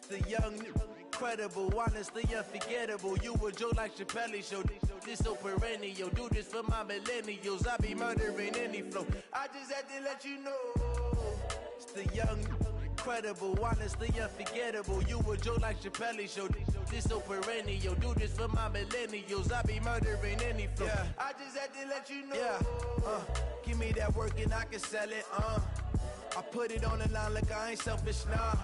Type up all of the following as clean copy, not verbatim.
The young, incredible, honestly unforgettable. You a joke like Chappelle show. This so perennial. Do this for my millennials. I be murdering any flow. I just had to let you know. It's the young, incredible, honestly unforgettable. You a joke like Chappelle show. This so perennial. Do this for my millennials. I be murdering any flow. Yeah. I just had to let you know. Yeah. Give me that work and I can sell it. I put it on the line like I ain't selfish, nah.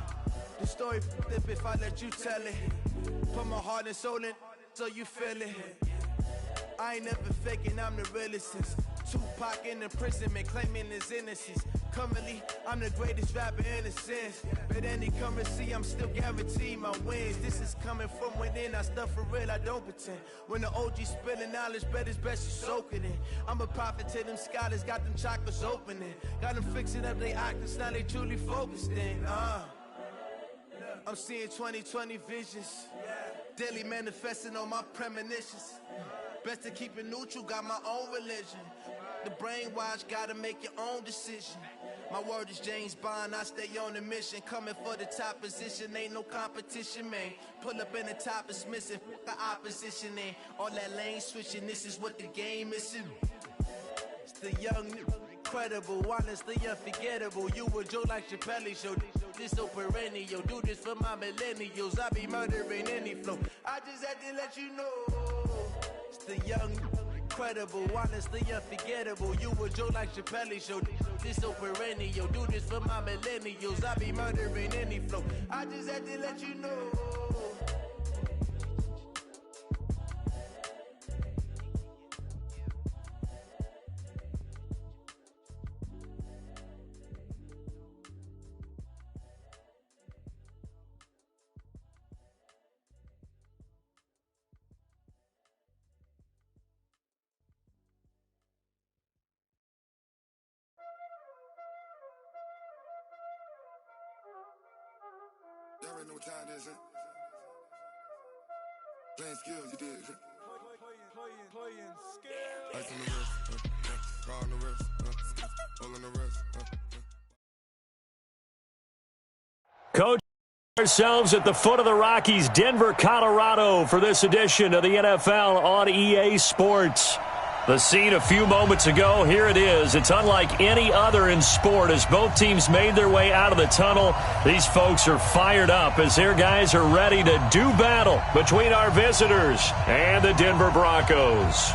The story flip if I let you tell it. Put my heart and soul in so you feel it. I ain't never faking, I'm the realest since Tupac in imprisonment, claiming his innocence. Currently, I'm the greatest rapper in a sense. But any currency, I'm still guaranteed my wins. This is coming from within, I stuff for real, I don't pretend. When the OG spilling knowledge, bet it's best you soak it in. I'm a prophet to them scholars, got them chakras opening. Got them fixing up they octaves, now they truly focused in. I'm seeing 2020 visions, daily manifesting on my premonitions. Best to keep it neutral, got my own religion. The brainwash, gotta make your own decision. My word is James Bond, I stay on the mission. Coming for the top position, ain't no competition, man. Pull up in the top is missing, the opposition ain't. All that lane switching, this is what the game is. It's the young, incredible, honestly unforgettable. You a joke like Chappelle show. This so perennial. Do this for my millennials. I be murdering any flow. I just had to let you know. It's the young, incredible, honestly unforgettable. You a joke like Chappelle show. This so perennial. Do this for my millennials. I be murdering any flow. I just had to let you know. Y'all already know what time it is, huh? Playing skills, you did. Playing skills. Ice on the wrist, car on the wrist, all on the wrist. Coach, ourselves at the foot of the Rockies, Denver, Colorado, for this edition of the NFL on EA Sports. The scene a few moments ago, here it is. It's unlike any other in sport as both teams made their way out of the tunnel. These folks are fired up as their guys are ready to do battle between our visitors and the Denver Broncos.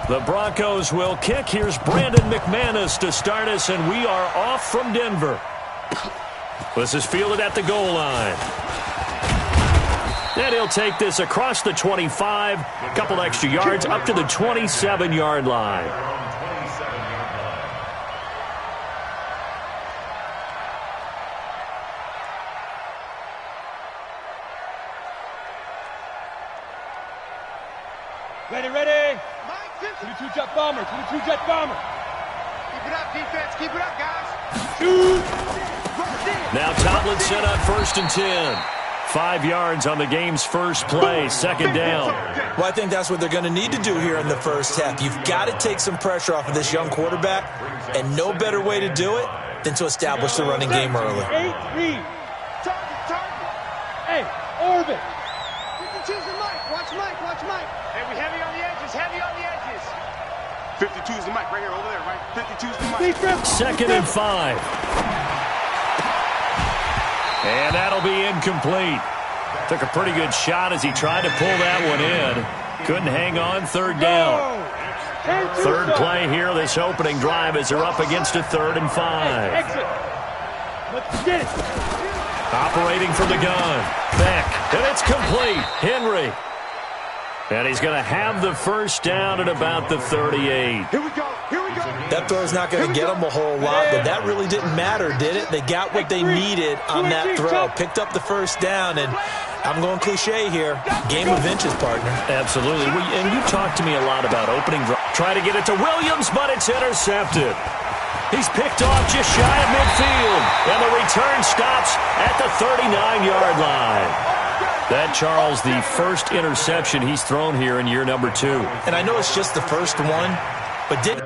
The Broncos will kick. Here's Brandon McManus to start us, and we are off from Denver. This is fielded at the goal line. And he'll take this across the 25, a couple extra yards, up to the 27-yard line. Ready. 22-jet bomber, 22-jet bomber. Keep it up, defense. Keep it up, guys. Shoot. Now Tomlinson on 1st and 10. 5 yards on the game's first play, 2nd down. Well, I think that's what they're going to need to do here in the first half. You've got to take some pressure off of this young quarterback, and no better way to do it than to establish the running game early. 8-3. Target. Hey, orbit. You can choose the mic. Watch Mike. Hey, we heavy on the edges. 52's the mic right here, over there, right? 52's the mic. 2nd and 5. And that'll be incomplete. Took a pretty good shot as he tried to pull that one in. Couldn't hang on, 3rd down. 3rd play here, this opening drive as they're up against a 3rd and 5. Exit. Let's get it. Operating from the gun. Beck, and it's complete. Henry. And he's going to have the first down at about the 38. Here we go. That throw's not going to get them a whole lot, but that really didn't matter, did it? They got what they needed on that throw. Picked up the first down, and I'm going cliche here. Game of inches, partner. Absolutely. And you talked to me a lot about opening drive. Try to get it to Williams, but it's intercepted. He's picked off just shy of midfield, and the return stops at the 39-yard line. That, Charles, the first interception he's thrown here in year number 2. And I know it's just the first one, but didn't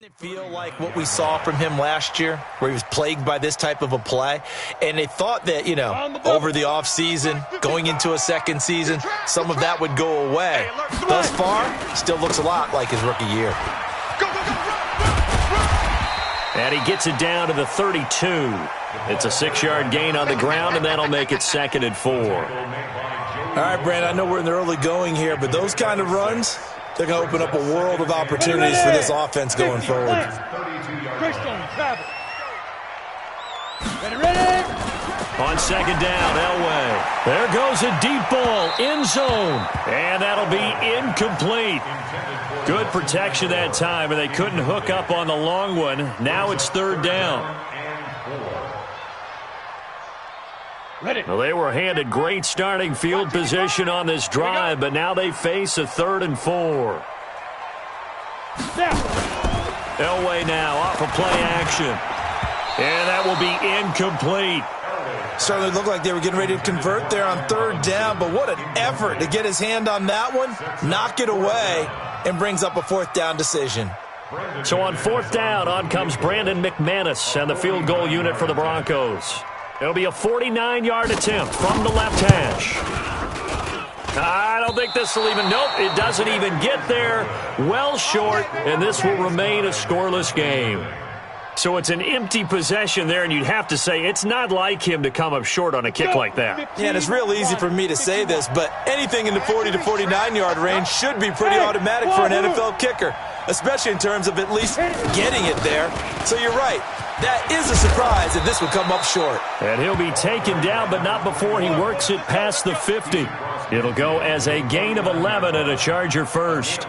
it feel like what we saw from him last year, where he was plagued by this type of a play? And they thought that, over the offseason, going into a second season, some of that would go away. Thus far, still looks a lot like his rookie year. And he gets it down to the 32. It's a 6-yard gain on the ground, and that'll make it 2nd and 4. All right, Brandon, I know we're in the early going here, but those kind of runs, they're going to open up a world of opportunities for this offense going forward. Ready. On 2nd down, Elway. There goes a deep ball, end zone. And that'll be incomplete. Good protection that time, and they couldn't hook up on the long one. Now it's 3rd down. Ready. Well, they were handed great starting field position on this drive, but now they face a 3rd and 4. Elway now off of play action. And that will be incomplete. Certainly looked like they were getting ready to convert there on 3rd down, but what an effort to get his hand on that one, knock it away, and brings up a 4th down decision. So on 4th down, on comes Brandon McManus and the field goal unit for the Broncos. It'll be a 49-yard attempt from the left hash. I don't think this will even, nope, it doesn't even get there. Well short, and this will remain a scoreless game. So it's an empty possession there, and you'd have to say it's not like him to come up short on a kick like that. Yeah, and it's real easy for me to say this, but anything in the 40 to 49-yard range should be pretty automatic for an NFL kicker, especially in terms of at least getting it there. So you're right. That is a surprise if this would come up short. And he'll be taken down, but not before he works it past the 50. It'll go as a gain of 11 and a Charger first.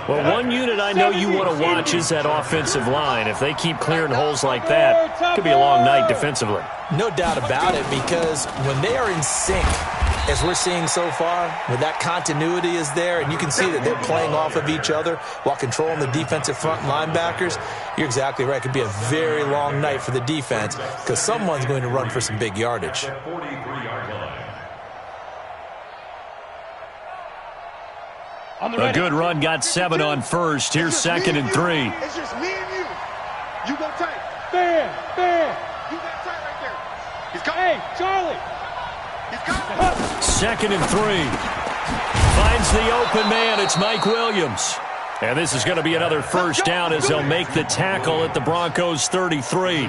Well, one unit I know you want to watch is that offensive line. If they keep clearing holes like that, it could be a long night defensively. No doubt about it, because when they are in sync, as we're seeing so far, when that continuity is there, and you can see that they're playing off of each other while controlling the defensive front linebackers, you're exactly right. It could be a very long night for the defense because someone's going to run for some big yardage. A good run got 7 on first. Here's 2nd and 3. It's just me and you. You go tight. Fair. You got tight right there. He's coming. Hey, Charlie. He's coming. 2nd and 3. Finds the open man. It's Mike Williams. And this is going to be another first down as they'll make the tackle at the Broncos 33.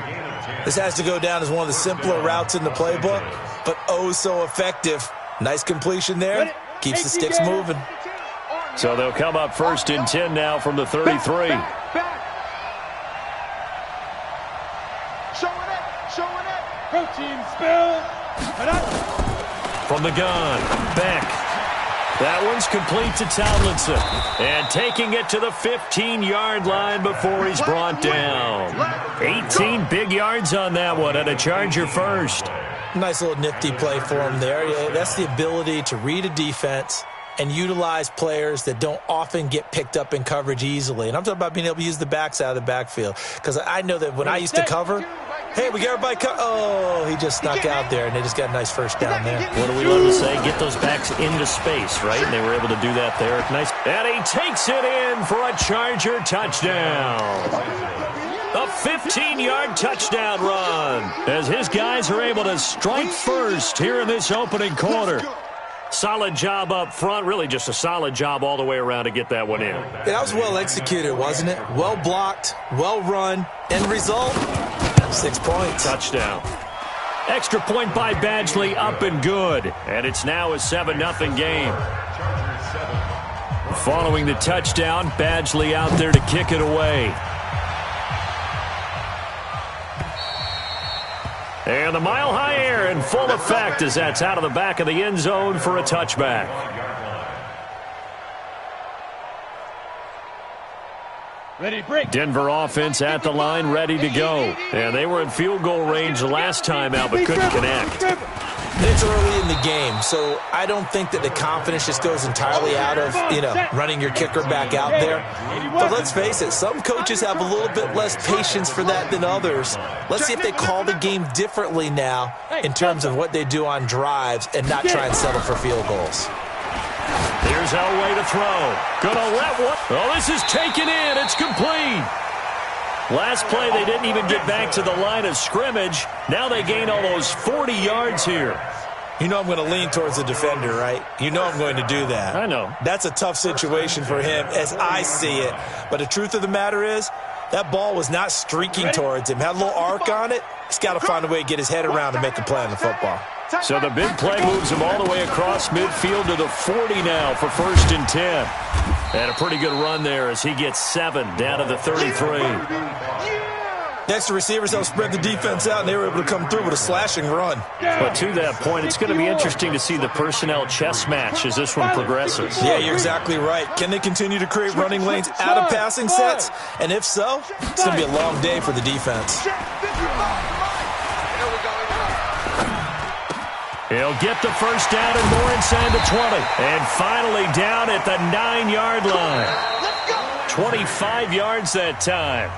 This has to go down as one of the simpler routes in the playbook, but oh so effective. Nice completion there. Keeps the sticks moving. So they'll come up 1st and 10 now from the 33. Showing it. Protein spill. From the gun, Beck. That one's complete to Tomlinson. And taking it to the 15-yard line before he's brought down. 18 big yards on that one, and a Charger first. Nice little nifty play for him there. Yeah, that's the ability to read a defense and utilize players that don't often get picked up in coverage easily. And I'm talking about being able to use the backs out of the backfield. Because I know that when I used to cover, hey, we got everybody oh, he just snuck out there, and they just got a nice first down there. What do we love to say? Get those backs into space, right? And they were able to do that there. Nice. And he takes it in for a Charger touchdown. A 15-yard touchdown run as his guys are able to strike first here in this opening quarter. Solid job up front, really just a solid job all the way around to get that one in. Yeah, that was well executed, wasn't it? Well blocked, well run. End result, 6 points. Touchdown. Extra point by Badgley, up and good. And it's now a 7-0 game. Following the touchdown, Badgley out there to kick it away. And the mile-high air in full effect as that's out of the back of the end zone for a touchback. Ready, break. Denver offense at the line, ready to go. And they were in field goal range last time out, but couldn't connect. It's early in the game, so I don't think that the confidence just goes entirely out of, running your kicker back out there. But let's face it, some coaches have a little bit less patience for that than others. Let's see if they call the game differently now in terms of what they do on drives and not try and settle for field goals. Here's Elway to throw. Gonna let one. Oh, this is taken in. It's complete. Last play, they didn't even get back to the line of scrimmage. Now they gain almost 40 yards here. You know I'm going to lean towards the defender, right? You know I'm going to do that. I know. That's a tough situation for him as I see it. But the truth of the matter is, that ball was not streaking towards him. Had a little arc on it. He's got to find a way to get his head around and make a play on the football. So the big play moves him all the way across midfield to the 40 now for 1st and 10. And a pretty good run there as he gets 7 down to the 33. Next, the receivers helped spread the defense out, and they were able to come through with a slashing run. But to that point, it's going to be interesting to see the personnel chess match as this one progresses. Yeah, you're exactly right. Can they continue to create running lanes out of passing sets? And if so, it's going to be a long day for the defense. He'll get the first down and more inside the 20. And finally down at the 9-yard line. 25 yards that time.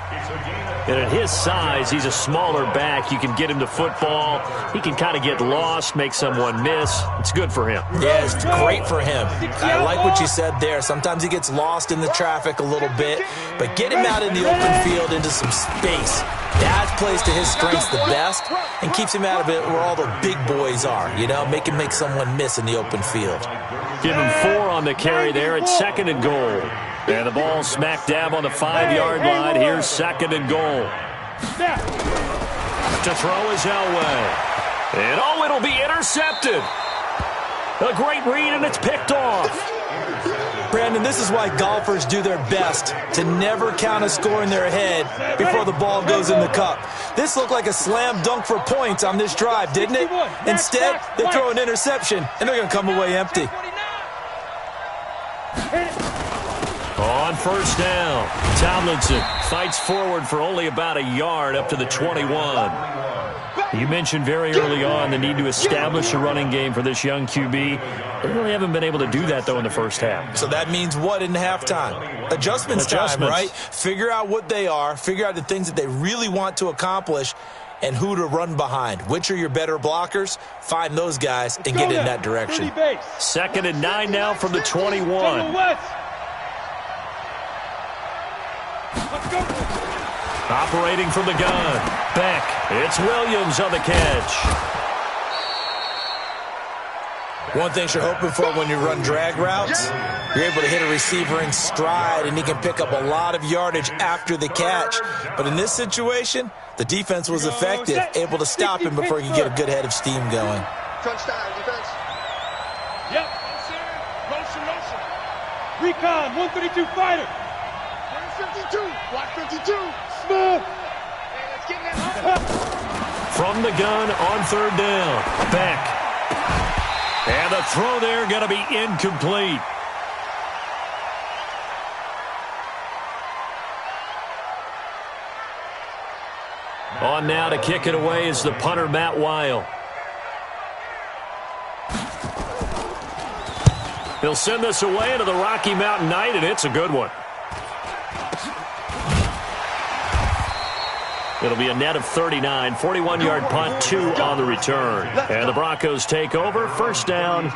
And at his size, he's a smaller back. You can get him to football. He can kind of get lost, make someone miss. It's good for him. Yeah, it's great for him. I like what you said there. Sometimes he gets lost in the traffic a little bit, but get him out in the open field into some space. That plays to his strengths the best and keeps him out of it where all the big boys are, make him make someone miss in the open field. Give him 4 on the carry there at 2nd and goal. And the ball smack dab on the 5-yard line. Here's 2nd and goal. To throw is Elway. And it'll be intercepted. A great read, and it's picked off. Brandon, this is why golfers do their best to never count a score in their head before the ball goes in the cup. This looked like a slam dunk for points on this drive, didn't it? Instead, they throw an interception, and they're going to come away empty. On 1st down, Tomlinson fights forward for only about a yard up to the 21. You mentioned very early on the need to establish a running game for this young QB. They really haven't been able to do that, though, in the first half. So that means what in halftime? Adjustments time, right? Figure out what they are, figure out the things that they really want to accomplish, and who to run behind. Which are your better blockers? Find those guys and get in that direction. 2nd and 9 now from the 21. Operating from the gun. Beck. It's Williams on the catch. One thing you're hoping for when you run drag routes, you're able to hit a receiver in stride, and he can pick up a lot of yardage after the catch. But in this situation, the defense was effective, able to stop him before he could get a good head of steam going. Touchdown, defense. Yep. Motion. Recon, 132 fighter. 152. Block 52. Smooth. Let's get that. From the gun on 3rd down. Beck. And the throw there going to be incomplete. On now to kick it away is the punter, Matt Weil. He'll send this away into the Rocky Mountain Night, and it's a good one. It'll be a net of 39, 41-yard punt, 2 on the return. And the Broncos take over, 1st down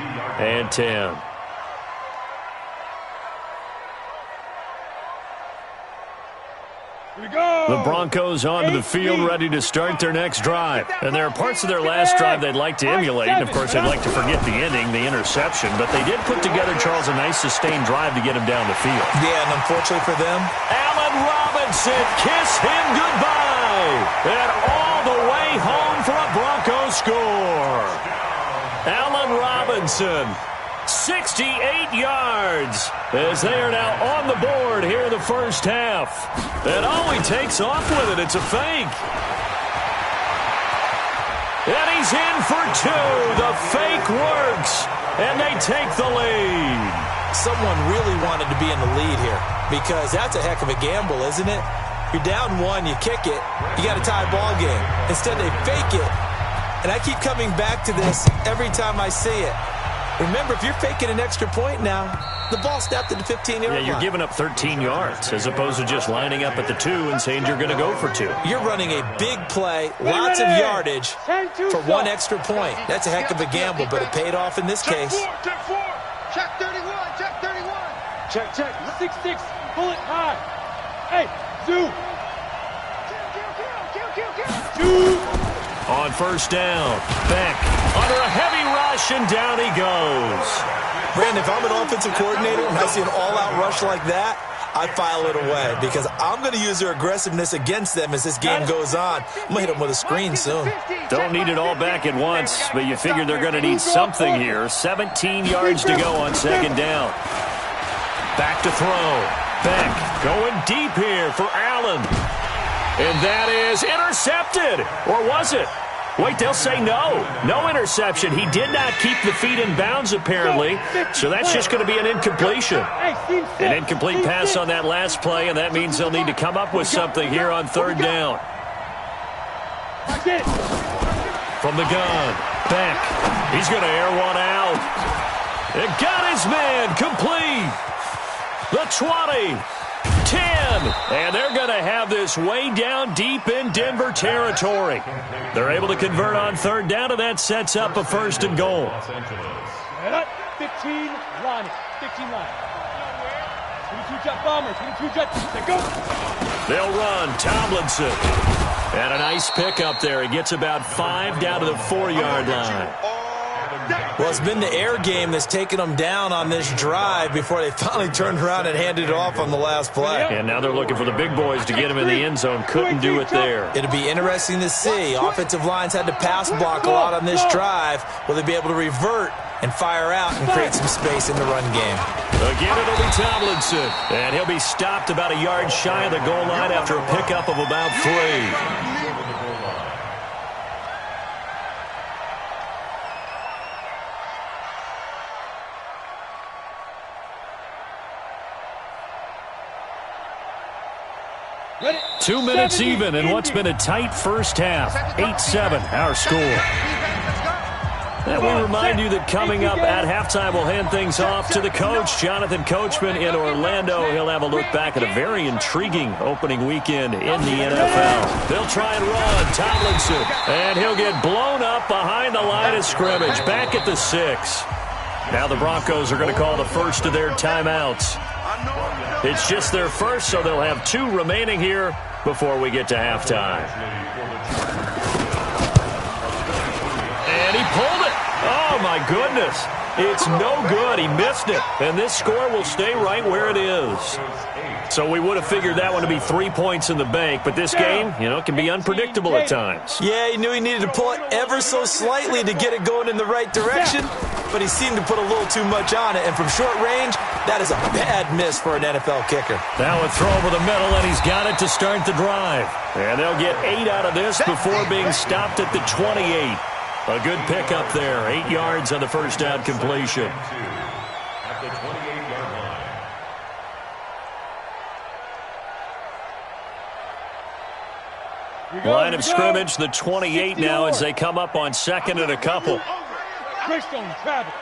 and 10. The Broncos onto the field, ready to start their next drive. And there are parts of their last drive they'd like to emulate. And, of course, they'd like to forget the ending, the interception. But they did put together, Charles, a nice sustained drive to get him down the field. Yeah, and unfortunately for them, Allen Robinson, kiss him goodbye. And all the way home for a Broncos score. Allen Robinson 68 yards as they are now on the board here in the first half. And he takes off with it. It's a fake. And he's in for 2. The fake works, and they take the lead. Someone really wanted to be in the lead here because that's a heck of a gamble, isn't it? You're down 1, you kick it, you got a tie ball game. Instead, they fake it. And I keep coming back to this every time I see it. Remember, if you're faking an extra point now, the ball snapped at the 15-yard line. Yeah, you're giving up 13 yards as opposed to just lining up at the 2 and saying you're going to go for 2. You're running a big play, lots of yardage for 1 extra point. That's a heck of a gamble, but it paid off in this case. Check 4. Check 31. Check 31. Check. 6-6. Bullet high. Hey, Zoo. Kill. On first down, Beck under a heavy rush, and down he goes. Brandon, if I'm an offensive coordinator and I see an all-out rush like that, I file it away because I'm going to use their aggressiveness against them as this game goes on. I'm going to hit them with a screen soon. Don't need it all back at once, but you figure they're going to need something here. 17 yards to go on second down. Back to throw. Beck going deep here for Allen. And that is intercepted. Or was it? Wait, they'll say no. No interception. He did not keep the feet in bounds, apparently. So that's just going to be an incompletion. An incomplete pass on that last play, and that means they'll need to come up with something here on third down. From the gun, Beck. He's going to air one out. It got his man complete. The 20. 10, and they're going to have this way down deep in Denver territory. They're able to convert on third down, and that sets up a first and goal. 15 line. 15 line. 22 jet bombers. 22 jet. They go. They'll run. Tomlinson. And a nice pickup there. He gets about 5 down to the 4-yard line. Well, it's been the air game that's taken them down on this drive before they finally turned around and handed it off on the last play. And now they're looking for the big boys to get him in the end zone. Couldn't do it there. It'll be interesting to see. Offensive lines had to pass block a lot on this drive. Will they be able to revert and fire out and create some space in the run game? Again, it'll be Tomlinson. And he'll be stopped about a yard shy of the goal line after a pickup of about 3. Ready? 2 minutes even in what's been a tight first half. 8-7, our score. And we remind you that coming up at halftime, we'll hand things off to the coach, Jonathan Coachman in Orlando. He'll have a look back at a very intriguing opening weekend in the NFL. They'll try and run. Tomlinson. And he'll get blown up behind the line of scrimmage. Back at the 6. Now the Broncos are going to call the first of their timeouts. It's just their first, so they'll have 2 remaining here before we get to halftime. And he pulled it. Oh, my goodness. It's no good. He missed it. And this score will stay right where it is. So we would have figured that one to be 3 points in the bank. But this game, can be unpredictable at times. Yeah, he knew he needed to pull it ever so slightly to get it going in the right direction. But he seemed to put a little too much on it. And from short range, that is a bad miss for an NFL kicker. Now a throw over the middle, and he's got it to start the drive. And they'll get 8 out of this before being stopped at the 28. A good pickup there. 8 yards on the first down completion. At the 28-yard line. Line of scrimmage, the 28 now as they come up on second and a couple. Greystone, travel.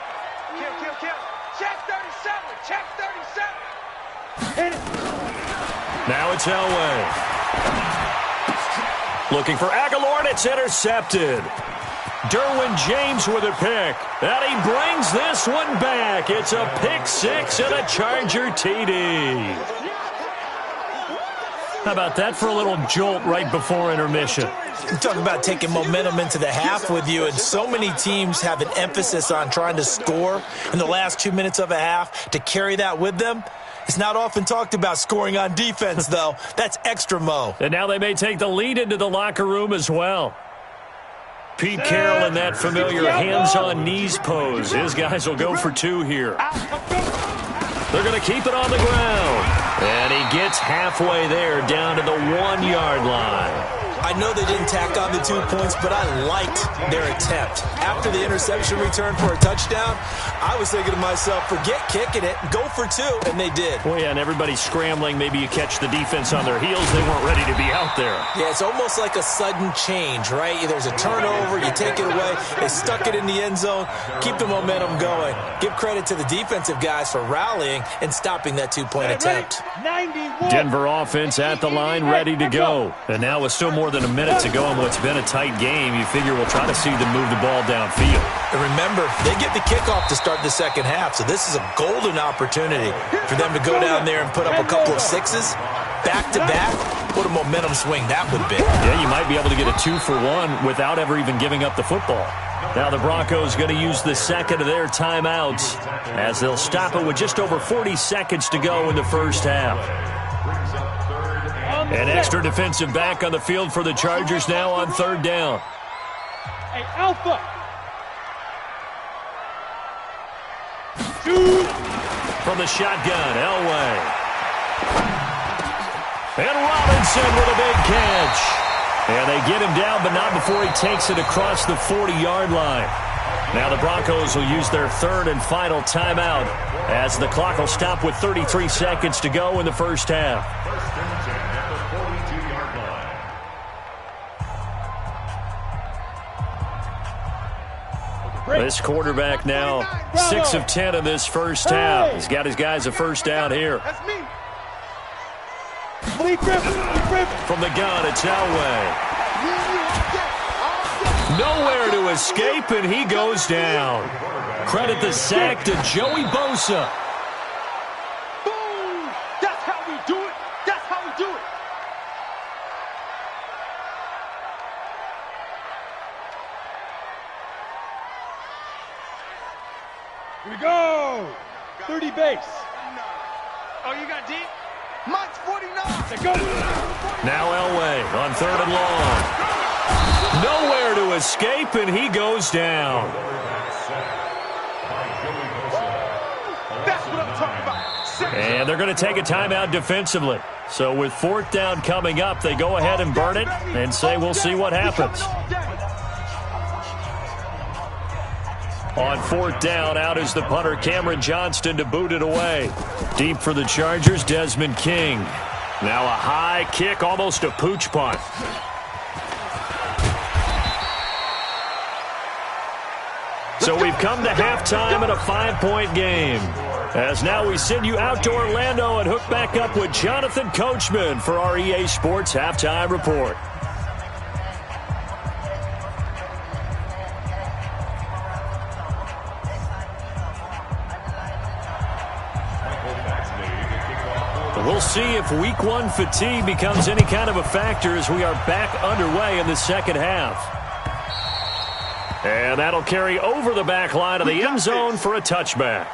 Kill. Check 37. Check 37. Hit it. Now it's Elway. Looking for Aguilar, and it's intercepted. Derwin James with a pick. And he brings this one back. It's a pick 6 and a Charger TD. How about that for a little jolt right before intermission? You talk about taking momentum into the half with you, and so many teams have an emphasis on trying to score in the last 2 minutes of a half to carry that with them. It's not often talked about scoring on defense, though. That's extra mo. And now they may take the lead into the locker room as well. Pete Carroll in that familiar hands-on-knees pose. His guys will go for 2 here. They're going to keep it on the ground. And he gets halfway there, down to the 1-yard line. I know they didn't tack on the 2 points, but I liked their attempt. After the interception return for a touchdown, I was thinking to myself, forget kicking it, go for 2, and they did. Well, yeah, and everybody's scrambling. Maybe you catch the defense on their heels. They weren't ready to be out there. Yeah, it's almost like a sudden change, right? There's a turnover, you take it away, they stuck it in the end zone, keep the momentum going. Give credit to the defensive guys for rallying and stopping that 2-point attempt. 91. Denver offense at the line, ready to go. And now with still more than a minute to go in what's been a tight game, you figure we'll try to see them move the ball downfield. And remember, they get the kickoff to start the second half, so this is a golden opportunity for them to go down there and put up a couple of 6s back-to-back. What a momentum swing that would be. Yeah, you might be able to get a 2-for-1 without ever even giving up the football. Now the Broncos going to use the second of their timeouts as they'll stop it with just over 40 seconds to go in the first half. An extra defensive back on the field for the Chargers now on 3rd down. Hey, Alpha. 2. From the shotgun, Elway. And Robinson with a big catch. And they get him down, but not before he takes it across the 40-yard line. Now the Broncos will use their 3rd and final timeout as the clock will stop with 33 seconds to go in the first half. This quarterback now 6 of 10 in this first half. He's got his guys a first down here. That's me. From the gun, it's Elway. Nowhere to escape, and he goes down. Credit the sack to Joey Bosa. Boom! That's how we do it. That's how we do it. Here we go. 30 base. Oh, you got deep? Mike's 49. Let's go. Now Elway on 3rd and long. Nowhere to escape, and he goes down. That's what I'm talking about. And they're going to take a timeout defensively. So with 4th down coming up, they go ahead and burn it and say we'll see what happens. On 4th down, out is the punter, Cameron Johnston, to boot it away. Deep for the Chargers, Desmond King. Now a high kick, almost a pooch punt. So we've come to halftime in a 5-point game. As now we send you out to Orlando and hook back up with Jonathan Coachman for our EA Sports Halftime Report. We'll see if Week 1 fatigue becomes any kind of a factor as we are back underway in the second half. And that'll carry over the back line of the end zone for a touchback.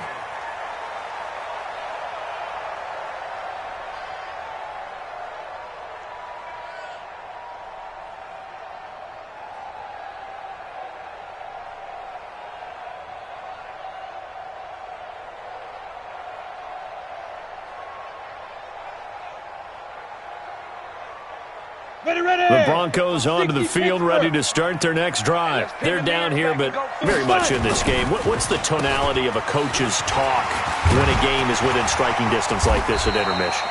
The Broncos onto the field, ready to start their next drive. They're down here, but very much in this game. What's the tonality of a coach's talk when a game is within striking distance like this at intermission?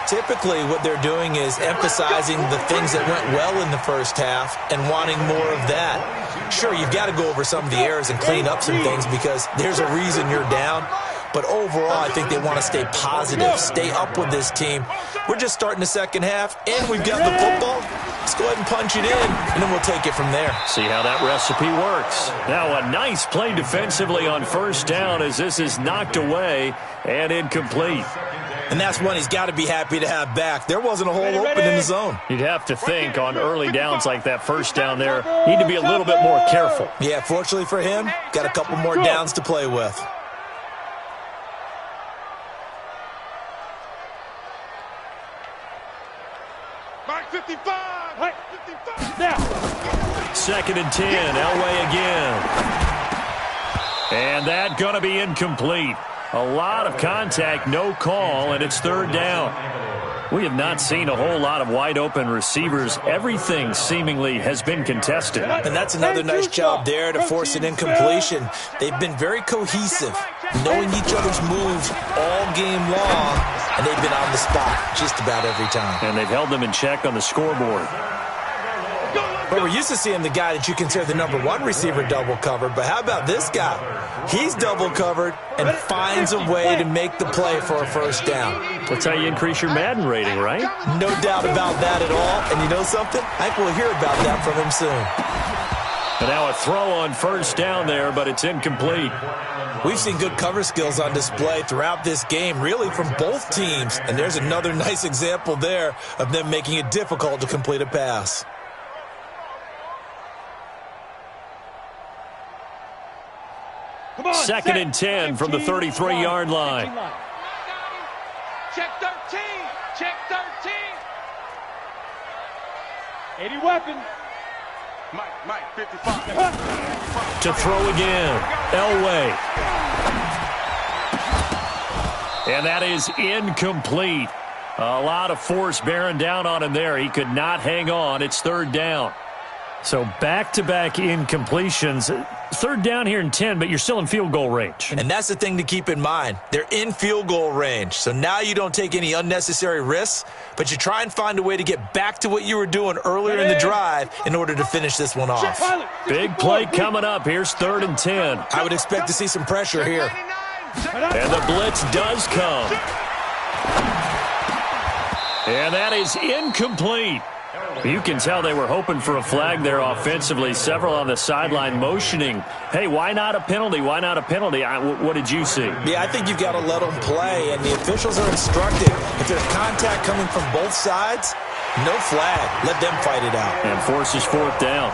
Typically, what they're doing is emphasizing the things that went well in the first half and wanting more of that. Sure, you've got to go over some of the errors and clean up some things because there's a reason you're down. But overall, I think they want to stay positive, stay up with this team. We're just starting the second half, and we've got the football. Let's go ahead and punch it in, and then we'll take it from there. See how that recipe works. Now a nice play defensively on 1st down as this is knocked away and incomplete. And that's one he's got to be happy to have back. There wasn't a hole open in the zone. You'd have to think on early downs like that 1st down there, need to be a little bit more careful. Yeah, fortunately for him, got a couple more downs to play with. 2nd and 10. Elway again. And that going to be incomplete. A lot of contact, no call, and it's 3rd down. We have not seen a whole lot of wide-open receivers. Everything seemingly has been contested. And that's another nice job there to force an incompletion. They've been very cohesive, knowing each other's moves all game long, and they've been on the spot just about every time. And they've held them in check on the scoreboard. But we're used to seeing the guy that you consider the number 1 receiver double covered. But how about this guy? He's double covered and finds a way to make the play for a 1st down. That's how you increase your Madden rating, right? No doubt about that at all. And you know something? I think we'll hear about that from him soon. And now a throw on 1st down there, but it's incomplete. We've seen good cover skills on display throughout this game, really from both teams. And there's another nice example there of them making it difficult to complete a pass. On, 2nd and 10 from the 33-yard line. Check 13. Check 13. 80 weapon. Mike, 55. To throw again. Elway. And that is incomplete. A lot of force bearing down on him there. He could not hang on. It's 3rd down. So back-to-back incompletions. 3rd down here in 10, but you're still in field goal range. And that's the thing to keep in mind. They're in field goal range. So now you don't take any unnecessary risks, but you try and find a way to get back to what you were doing earlier in the drive in order to finish this one off. Big play coming up. Here's 3rd and 10. I would expect to see some pressure here. And the blitz does come. And that is incomplete. You can tell they were hoping for a flag there offensively. Several on the sideline motioning, hey, why not a penalty? Why not a penalty? What did you see? Yeah, I think you've got to let them play, and the officials are instructed. If there's contact coming from both sides, no flag. Let them fight it out. And forces 4th down.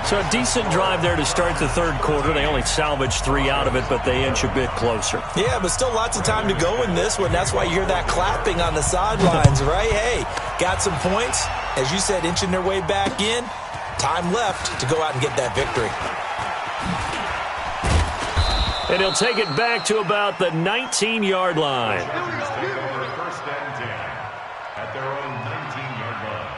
So a decent drive there to start the 3rd quarter. They only salvaged 3 out of it, but they inch a bit closer. Yeah, but still lots of time to go in this one. That's why you hear that clapping on the sidelines, right? Hey, got some points. As you said, inching their way back in. Time left to go out and get that victory. And he'll take it back to about the 19-yard line. First and 10 at their own 19-yard line.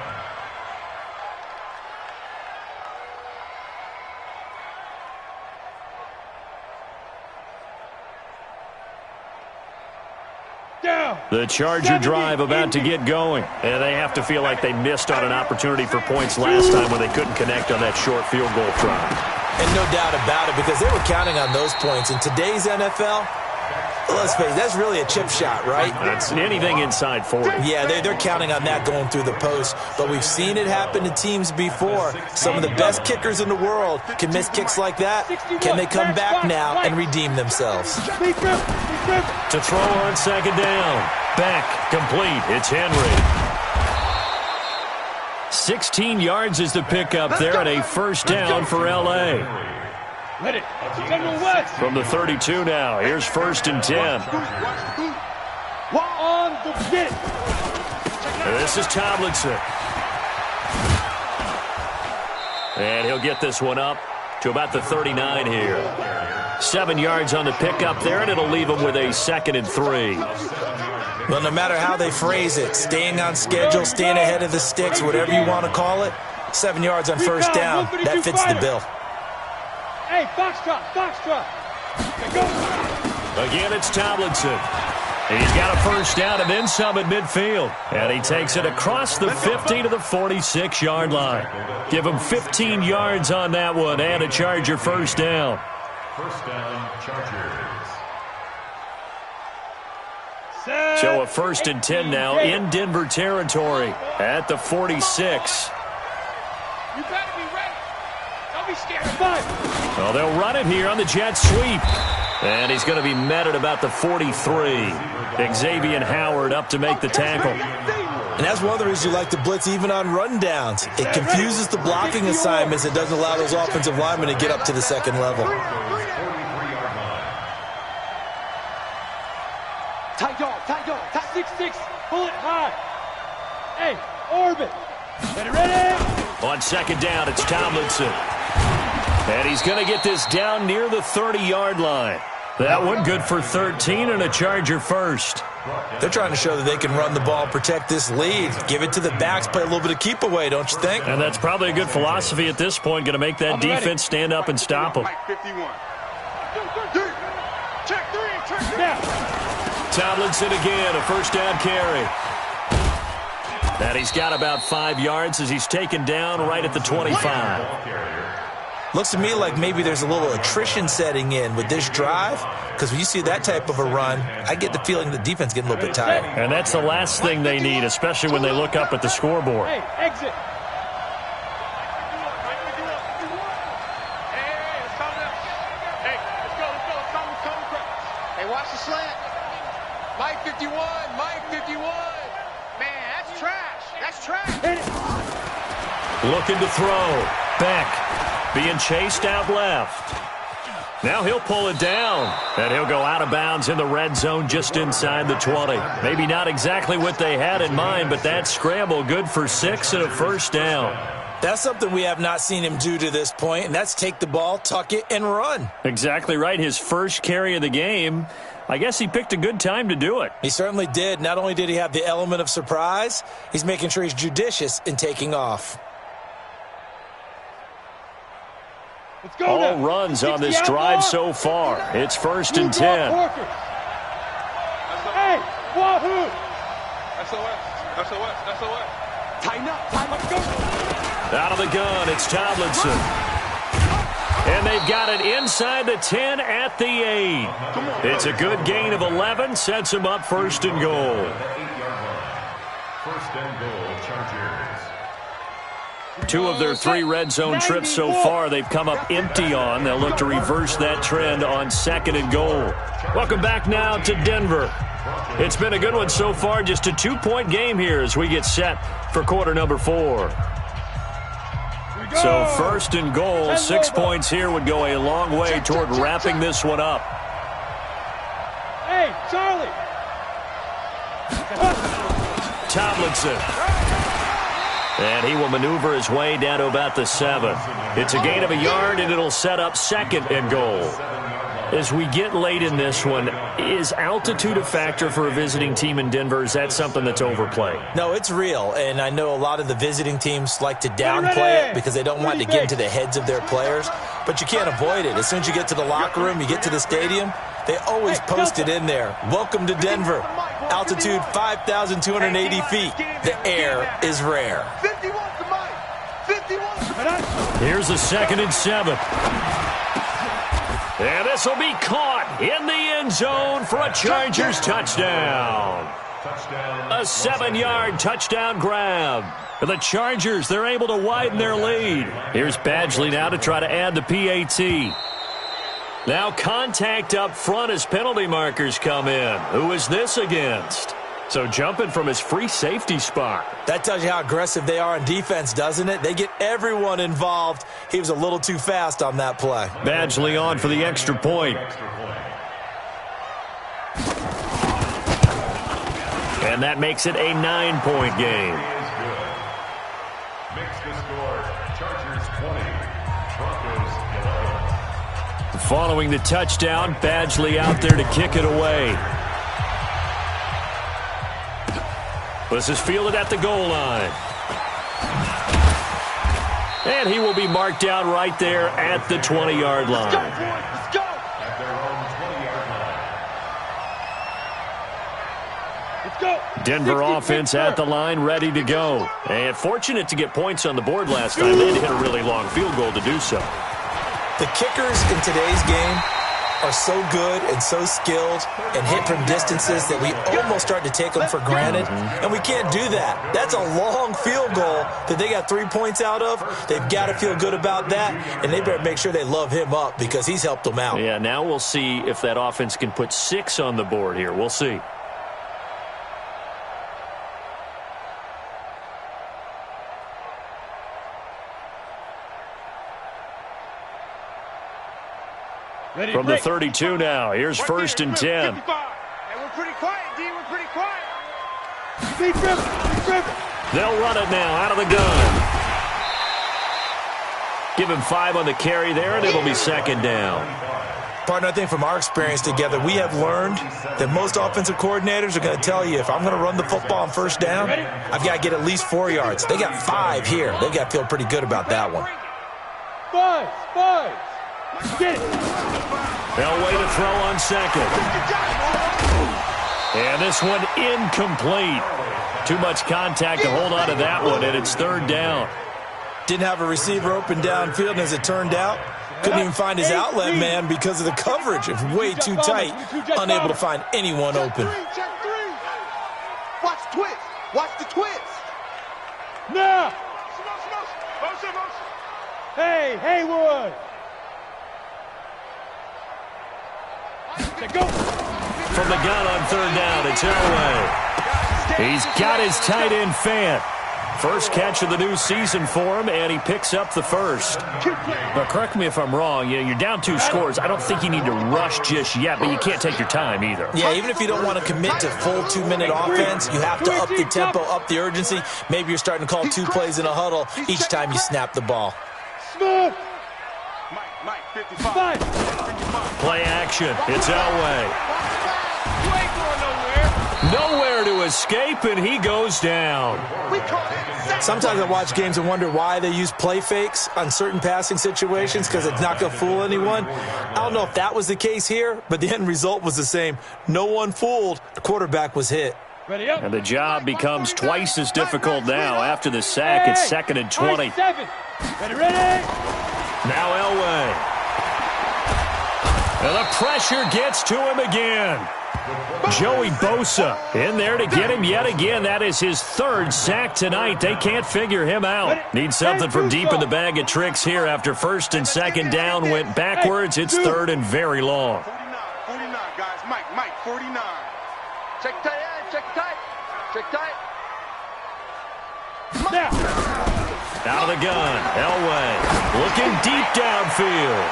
The Charger drive about to get going. And they have to feel like they missed on an opportunity for points last time when they couldn't connect on that short field goal try. And no doubt about it, because they were counting on those points. In today's NFL, let's face it, that's really a chip shot, right? That's anything inside 40. Yeah, they're counting on that going through the post. But we've seen it happen to teams before. Some of the best kickers in the world can miss kicks like that. Can they come back now and redeem themselves? To throw on 2nd down. Back, complete. It's Henry. 16 yards is the pickup there at a 1st down for L.A. From the 32 now. Here's 1st and 10. On the pit. This is Tomlinson. And he'll get this one up to about the 39 here. 7 yards on the pickup there, and it'll leave him with a 2nd and 3. Well, no matter how they phrase it, staying on schedule, staying ahead of the sticks, whatever you want to call it, 7 yards on 1st down, that fits the bill. Hey, foxtrot. Again, it's Tomlinson. He's got a 1st down and then some at midfield. And he takes it across the 50 to the 46-yard line. Give him 15 yards on that one and a Charger 1st down. 1st down, Chargers. So a 1st and 10 now in Denver territory at the 46. You better be ready. Don't be scared. Well, they'll run it here on the jet sweep. And he's going to be met at about the 43. Xavier Howard up to make the tackle. And that's one of the reasons you like to blitz even on rundowns. It confuses the blocking assignments. It doesn't allow those offensive linemen to get up to the 2nd level. Tight dog. 6'6", bullet high. Hey, orbit. Ready? On second down, it's Tomlinson. And he's going to get this down near the 30-yard line. That one good for 13 and a Charger first. They're trying to show that they can run the ball and protect this lead. Give it to the backs, play a little bit of keep away, don't you think? And that's probably a good philosophy at this point, going to make that defense stand up and stop them. Tomlinson again, a first down carry. And he's got about 5 yards as he's taken down right at the 25. Looks to me like maybe there's a little attrition setting in with this drive, because when you see that type of a run, I get the feeling the defense getting a little bit tired. And that's the last thing they need, especially when they look up at the scoreboard. Hey, exit. Hey, watch the slant. Mike 51, Mike 51. Man, that's trash. That's trash. Looking to throw. Beck being chased out left. Now he'll pull it down, and he'll go out of bounds in the red zone just inside the 20. Maybe not exactly what they had in mind, but that scramble good for 6 and a first down. That's something we have not seen him do to this point, and that's take the ball, tuck it, and run. Exactly right. His first carry of the game. I guess he picked a good time to do it. He certainly did. Not only did he have the element of surprise, he's making sure he's judicious in taking off. All runs on this drive so far. It's first and 10. Hey, wahoo! SOS. Tighten up, go. Out of the gun, it's Tomlinson. And they've got it inside the 10 at the 8. It's a good gain of 11, sets him up first and goal. First and goal, Chargers. 2 of their 3 red zone trips so far they've come up empty on. They'll look to reverse that trend on second and goal. Welcome back now to Denver. It's been a good one so far, just a 2-point game here as we get set for quarter number 4. So first and goal, 6 points here would go a long way toward wrapping this one up. Hey, Charlie! Tomlinson. And he will maneuver his way down to about the 7. It's a gain of a yard, and it'll set up second and goal. As we get late in this one, is altitude a factor for a visiting team in Denver? Is that something that's overplayed? No, it's real, and I know a lot of the visiting teams like to downplay it because they don't want to get into the heads of their players, but you can't avoid it. As soon as you get to the locker room, you get to the stadium, they always post it in there. Welcome to Denver. Altitude 5,280 feet. The air is rare. 51 to Mike. 51. Here's a 2nd and 7. And this will be caught in the end zone for a Chargers touchdown. A 7-yard touchdown grab. For the Chargers, they're able to widen their lead. Here's Badgley now to try to add the PAT. Now contact up front as penalty markers come in. Who is this against? So jumping from his free safety spot. That tells you how aggressive they are on defense, doesn't it? They get everyone involved. He was a little too fast on that play. Badgley on for the extra point. And that makes it a 9-point game. Makes the score, Chargers 20, Broncos 11. Following the touchdown, Badgley out there to kick it away. This is fielded at the goal line. And he will be marked down right there at the 20-yard line. Let's go. At their own 20-yard line. Let's go. Denver offense at the line, ready to go. And fortunate to get points on the board last time. They had to hit a really long field goal to do so. The kickers in today's game are so good and so skilled and hit from distances that we almost start to take them for granted, and we can't do that. That's a long field goal that they got 3 points out of. They've got to feel good about that, and they better make sure they love him up because he's helped them out. Yeah, now we'll see if that offense can put 6 on the board here. We'll see. From the 32 now, here's first and 10. And we're pretty quiet, D. We're pretty quiet. Be driven. They'll run it now out of the gun. Give him 5 on the carry there, and it'll be second down. Partner, I think from our experience together, we have learned that most offensive coordinators are going to tell you, if I'm going to run the football on first down, I've got to get at least 4 yards. They got 5 here. They've got to feel pretty good about that one. 5. Get it. Elway to throw on second. And this one incomplete. Too much contact to hold on to that one, and it's third down. Didn't have a receiver open downfield, and as it turned out, couldn't even find his outlet man because of the coverage. It's way too tight, unable to find anyone open. Check 3. Watch the twist. Watch the twist. Now. Motion. Hey, Haywood. Go. From the gun on third down, it's Elway. He's got his tight end Fant. First catch of the new season for him, and he picks up the first. Now, correct me if I'm wrong. You're down 2 scores. I don't think you need to rush just yet, but you can't take your time either. Yeah, even if you don't want to commit to full 2-minute offense, you have to up the tempo, up the urgency. Maybe you're starting to call 2 plays in a huddle each time you snap the ball. Smooth. Mike, 55. Play action. It's Elway. Nowhere to escape, and he goes down. Sometimes I watch games and wonder why they use play fakes on certain passing situations, because it's not going to fool anyone. I don't know if that was the case here, but the end result was the same. No one fooled. The quarterback was hit. Ready up. And the job becomes twice as difficult now. After the sack, it's 2nd and 20. Ready. Now Elway. And the pressure gets to him again. Joey Bosa in there to get him yet again. That is his 3rd sack tonight. They can't figure him out. Need something from deep in the bag of tricks here. After 1st and 2nd down went backwards, it's 3rd and very long. 49, guys. Mike, 49. Check tight. Now. Out of the gun, Elway looking deep downfield.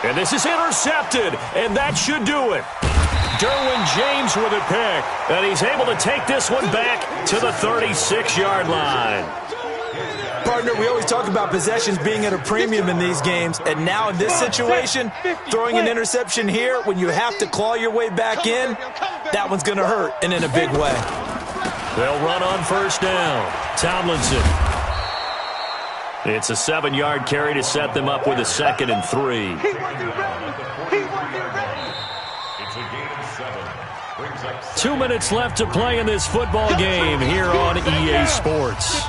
And this is intercepted, and that should do it. Derwin James with a pick, and he's able to take this one back to the 36-yard line. Partner, we always talk about possessions being at a premium in these games, and now in this situation, throwing an interception here when you have to claw your way back in, that one's going to hurt, and in a big way. They'll run on first down. Tomlinson. It's a 7-yard carry to set them up with a 2nd and 3. 2 minutes left to play in this football game here on EA Sports.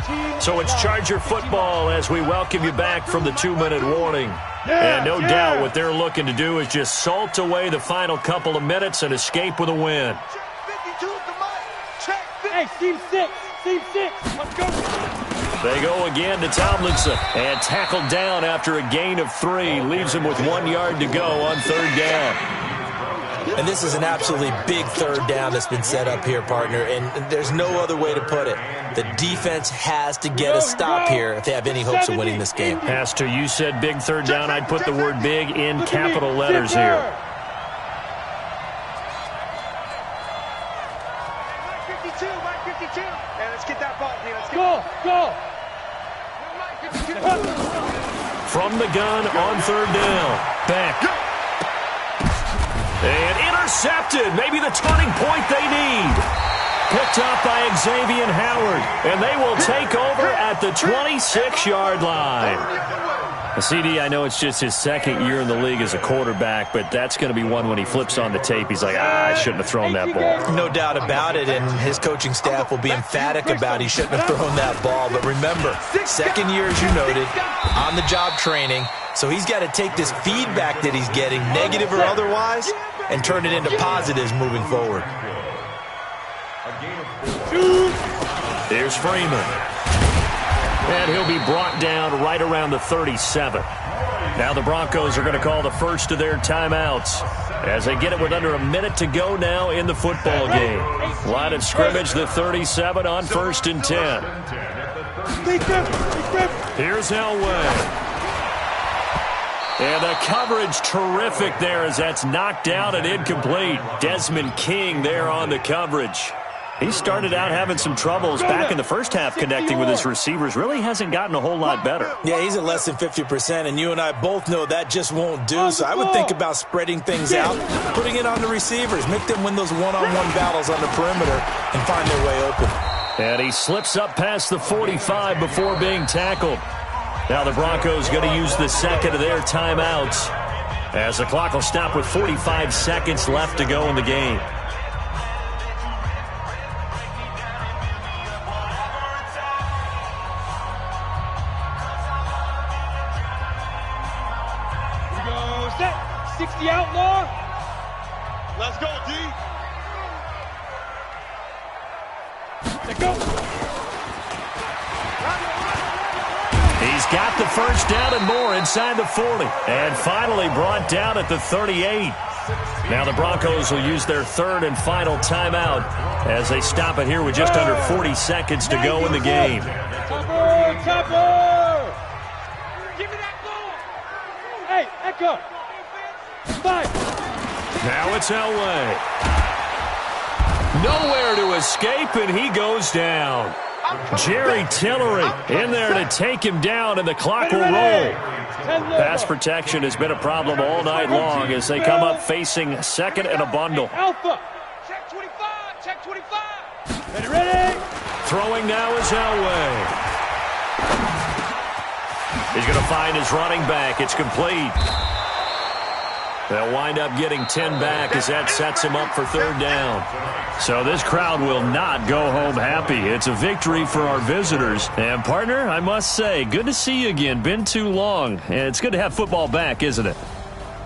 So it's Charger football as we welcome you back from the 2-minute warning. And no doubt what they're looking to do is just salt away the final couple of minutes and escape with a win. Hey, team 6. Let's go. They go again to Tomlinson and tackled down after a gain of 3. Leaves him with 1 yard to go on third down. And this is an absolutely big third down that's been set up here, partner, and there's no other way to put it. The defense has to get a stop here if they have any hopes of winning this game. Pastor, you said big third down. I'd put the word big in capital letters here. Mike 52. And let's get that ball here. Go. From the gun on third down. Back. And intercepted. Maybe the turning point they need. Picked up by Xavier Howard. And they will take over at the 26-yard line. CD, I know it's just his 2nd year in the league as a quarterback, but that's going to be one when he flips on the tape. He's like, I shouldn't have thrown that ball. No doubt about it, and his coaching staff will be emphatic about he shouldn't have thrown that ball. But remember, 2nd year, as you noted, on-the-job training. So he's got to take this feedback that he's getting, negative or otherwise, and turn it into positives moving forward. Here's Freeman. And he'll be brought down right around the 37. Now the Broncos are going to call the first of their timeouts as they get it with under a minute to go now in the football game. Line of scrimmage, the 37 on 1st and 10. Here's Elway. And the coverage terrific there as that's knocked down and incomplete. Desmond King there on the coverage. He started out having some troubles back in the first half connecting with his receivers. Really hasn't gotten a whole lot better. Yeah, he's at less than 50%, and you and I both know that just won't do. So I would think about spreading things out, putting it on the receivers, make them win those one-on-one battles on the perimeter and find their way open. And he slips up past the 45 before being tackled. Now the Broncos going to use the second of their timeouts as the clock will stop with 45 seconds left to go in the game. Here we go, set. 60 outlaw. Let's go, D. Let's go. He's got the first down and more inside the 40. And finally brought down at the 38. Now the Broncos will use their third and final timeout as they stop it here with just under 40 seconds to go in the game. Topper! Give me that ball! Hey, Echo! 5! Now it's Elway. Nowhere to escape, and he goes down. Jerry Tillery in there to take him down, and the clock will roll. Pass protection has been a problem all night long as they come up facing second and a bundle. Alpha! Check 25! Check 25! Ready, ready! Throwing now is Elway. He's going to find his running back. It's complete. They'll wind up getting 10 back as that sets him up for third down. So this crowd will not go home happy. It's a victory for our visitors. And, partner, I must say, good to see you again. Been too long. And it's good to have football back, isn't it?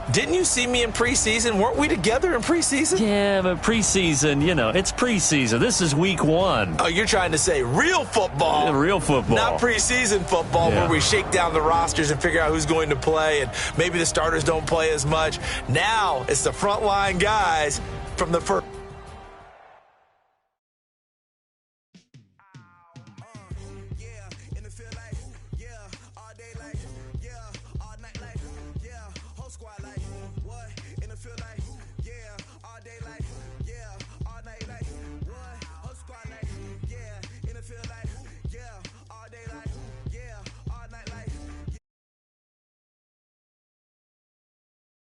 Didn't you see me in preseason? Weren't we together in preseason? Yeah, but preseason, you know, it's preseason. This is week 1. Oh, you're trying to say real football. Yeah, real football. Not preseason football where we shake down the rosters and figure out who's going to play, and maybe the starters don't play as much. Now it's the frontline guys from the first.